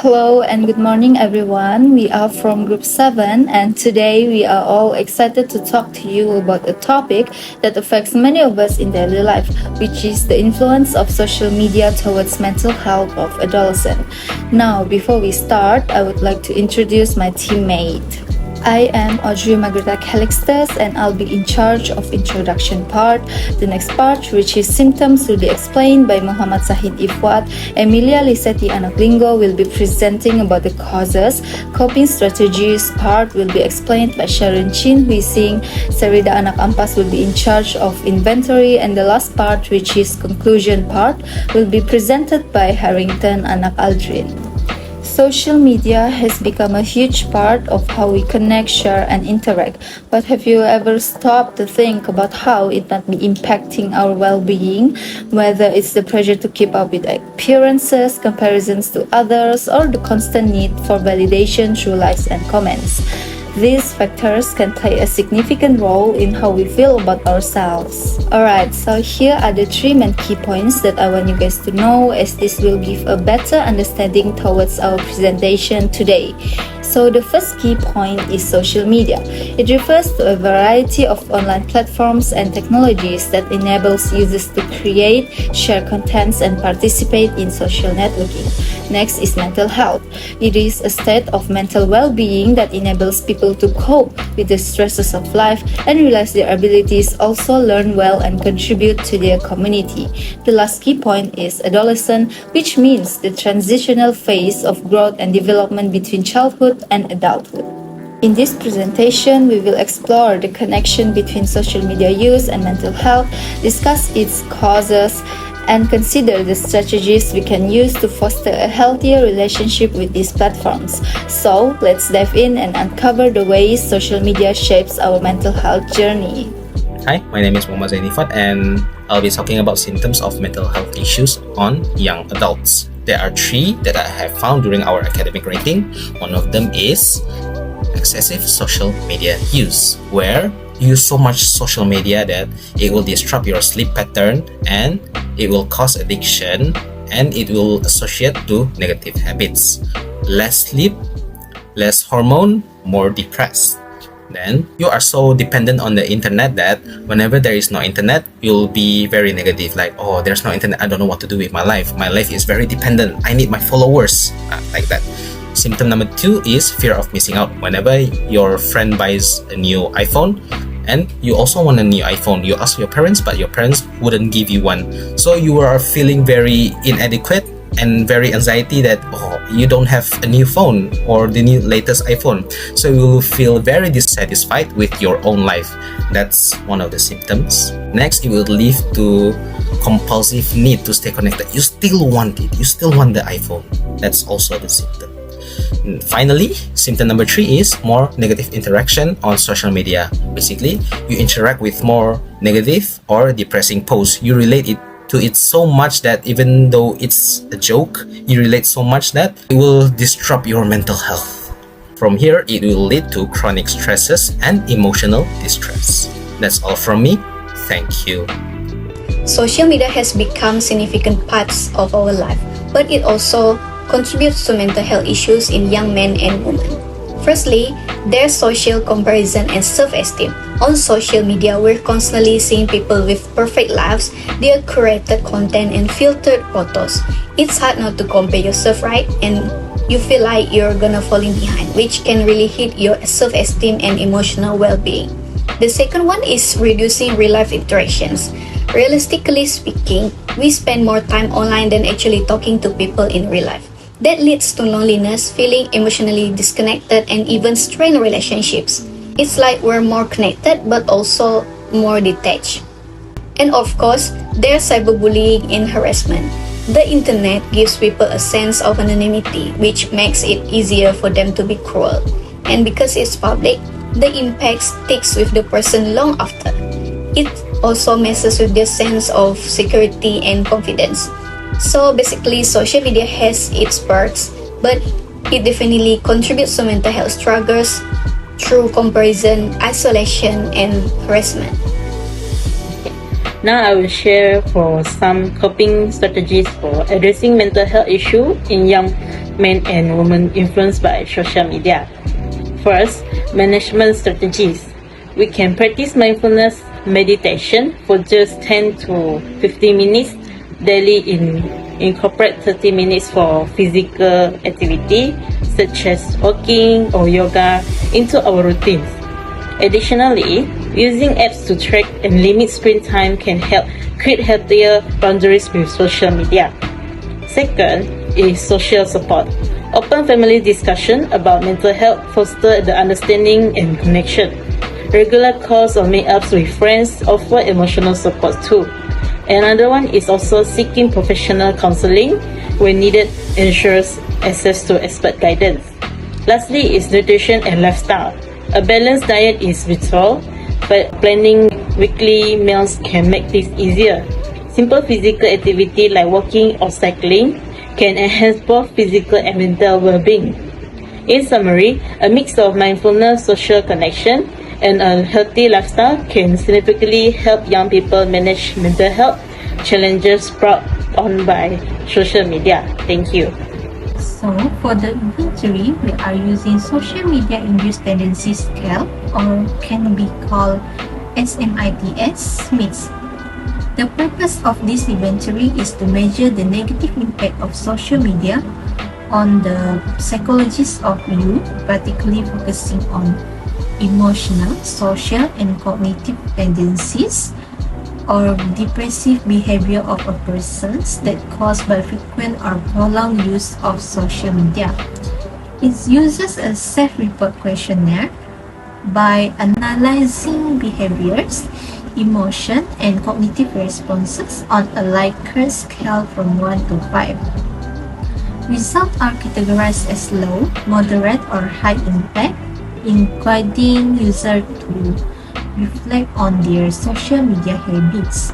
Hello and good morning, everyone. We are from Group 7, and today we are all excited to talk to you about a topic that affects many of us in daily life, which is the influence of social media towards mental health of adolescents. Now, before we start, I would like to introduce my teammate. I am Audrey Margareta Calixtus and I'll be in charge of introduction part. The next part, which is symptoms, will be explained by Muhammad Sahid Ifwat. Emilia Lisetti Anaklingo will be presenting about the causes. Coping strategies part will be explained by Sharon Chin Huising. Sarida Anak Ampas will be in charge of inventory, and the last part, which is conclusion part, will be presented by Harrington Anak Aldrin. Social media has become a huge part of how we connect, share, and interact. But have you ever stopped to think about how it might be impacting our well-being? Whether it's the pressure to keep up with appearances, comparisons to others, or the constant need for validation through likes and comments. These factors can play a significant role in how we feel about ourselves. Alright, so here are the three main key points that I want you guys to know, as this will give a better understanding towards our presentation today. So the first key point is social media. It refers to a variety of online platforms and technologies that enables users to create, share contents, and participate in social networking. Next is mental health. It is a state of mental well-being that enables people to cope with the stresses of life and realize their abilities, also learn well and contribute to their community. The last key point is adolescence, which means the transitional phase of growth and development between childhood and adulthood. In this presentation, we will explore the connection between social media use and mental health, discuss its causes, and consider the strategies we can use to foster a healthier relationship with these platforms. So, let's dive in and uncover the ways social media shapes our mental health journey. Hi, my name is Muhammad Zainifat and I'll be talking about symptoms of mental health issues on young adults. There are three that I have found during our academic rating. One of them is excessive social media use, where you use so much social media that it will disrupt your sleep pattern and it will cause addiction and it will associate to negative habits. Less sleep, less hormone, more depressed. Then you are so dependent on the internet that whenever there is no internet, you'll be very negative, like, oh, there's no internet, I don't know what to do with my life. My life is very dependent, I need my followers, like that. Symptom number 2 is fear of missing out. Whenever your friend buys a new iPhone and you also want a new iPhone, you ask your parents, but your parents wouldn't give you one. So you are feeling very inadequate and very anxiety that, oh, you don't have a new phone or the new latest iPhone. So you will feel very dissatisfied with your own life. That's one of the symptoms. Next, it will lead to compulsive need to stay connected. You still want it. You still want the iPhone. That's also the symptom. And finally, symptom number 3 is more negative interaction on social media. Basically, you interact with more negative or depressing posts. You relate it to it so much that even though it's a joke, you relate so much that it will disrupt your mental health. From here, it will lead to chronic stresses and emotional distress. That's all from me. Thank you. Social media has become significant parts of our life, but it also contributes to mental health issues in young men and women. Firstly, there's social comparison and self-esteem. On social media, we're constantly seeing people with perfect lives, their curated content and filtered photos. It's hard not to compare yourself, right? And you feel like you're gonna falling behind, which can really hit your self-esteem and emotional well-being. The second one is reducing real-life interactions. Realistically speaking, we spend more time online than actually talking to people in real life. That leads to loneliness, feeling emotionally disconnected, and even strained relationships. It's like we're more connected but also more detached. And of course, there's cyberbullying and harassment. The internet gives people a sense of anonymity, which makes it easier for them to be cruel. And because it's public, the impact sticks with the person long after. It also messes with their sense of security and confidence. So basically, social media has its perks, but it definitely contributes to mental health struggles through comparison, isolation, and harassment. Now I will share for some coping strategies for addressing mental health issue in young men and women influenced by social media. First, management strategies. We can practice mindfulness meditation for just 10 to 15 minutes daily. Incorporate 30 minutes for physical activity such as walking or yoga into our routines. Additionally, using apps to track and limit screen time can help create healthier boundaries with social media. Second is social support. Open family discussion about mental health foster the understanding and connection. Regular calls or meetups with friends offer emotional support too. Another one is also seeking professional counseling when needed ensures access to expert guidance. Lastly is nutrition and lifestyle. A balanced diet is vital, but planning weekly meals can make this easier. Simple physical activity like walking or cycling can enhance both physical and mental well-being. In summary, a mix of mindfulness, social connection, and a healthy lifestyle can significantly help young people manage mental health challenges brought on by social media. Thank you. So, for the inventory, we are using social media induced tendency scale, or can be called SMITS. The purpose of this inventory is to measure the negative impact of social media on the psychologies of youth, particularly focusing on emotional, social, and cognitive tendencies or depressive behavior of a person that caused by frequent or prolonged use of social media. It uses a self-report questionnaire by analyzing behaviors, emotion, and cognitive responses on a Likert scale from 1 to 5. Results are categorized as low, moderate, or high impact, encouraging users to reflect on their social media habits.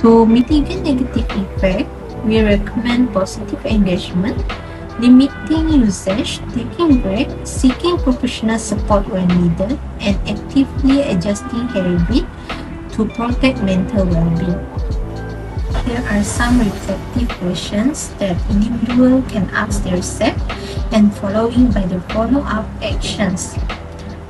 To mitigate negative effect, we recommend positive engagement, limiting usage, taking breaks, seeking professional support when needed, and actively adjusting habits to protect mental well-being. Here are some reflective questions that individuals can ask themselves and following by the follow-up actions.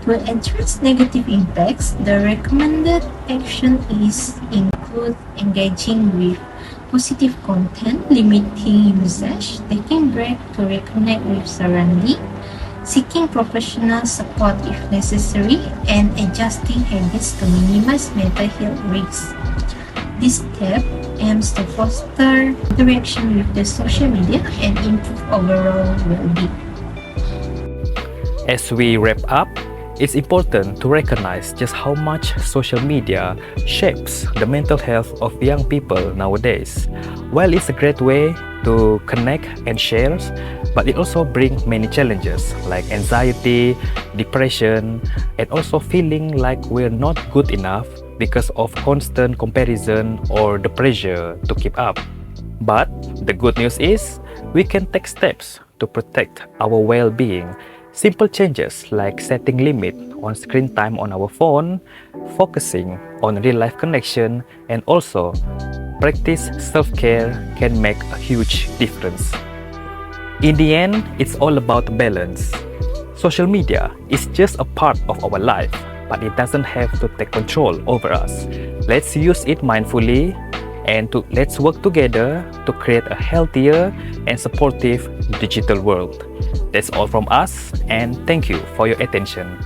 To address negative impacts, the recommended action is include engaging with positive content, limiting usage, taking break to reconnect with surroundings, seeking professional support if necessary, and adjusting habits to minimize mental health risks. This step aims to foster interaction with the social media and improve overall well-being. As we wrap up, it's important to recognize just how much social media shapes the mental health of young people nowadays. While it's a great way to connect and share, but it also brings many challenges like anxiety, depression, and also feeling like we're not good enough because of constant comparison or the pressure to keep up. But the good news is we can take steps to protect our well-being. Simple changes like setting limit on screen time on our phone, focusing on real-life connection, and also practice self-care can make a huge difference. In the end, it's all about balance. Social media is just a part of our life, but it doesn't have to take control over us. Let's use it mindfully and let's work together to create a healthier and supportive digital world. That's all from us, and thank you for your attention.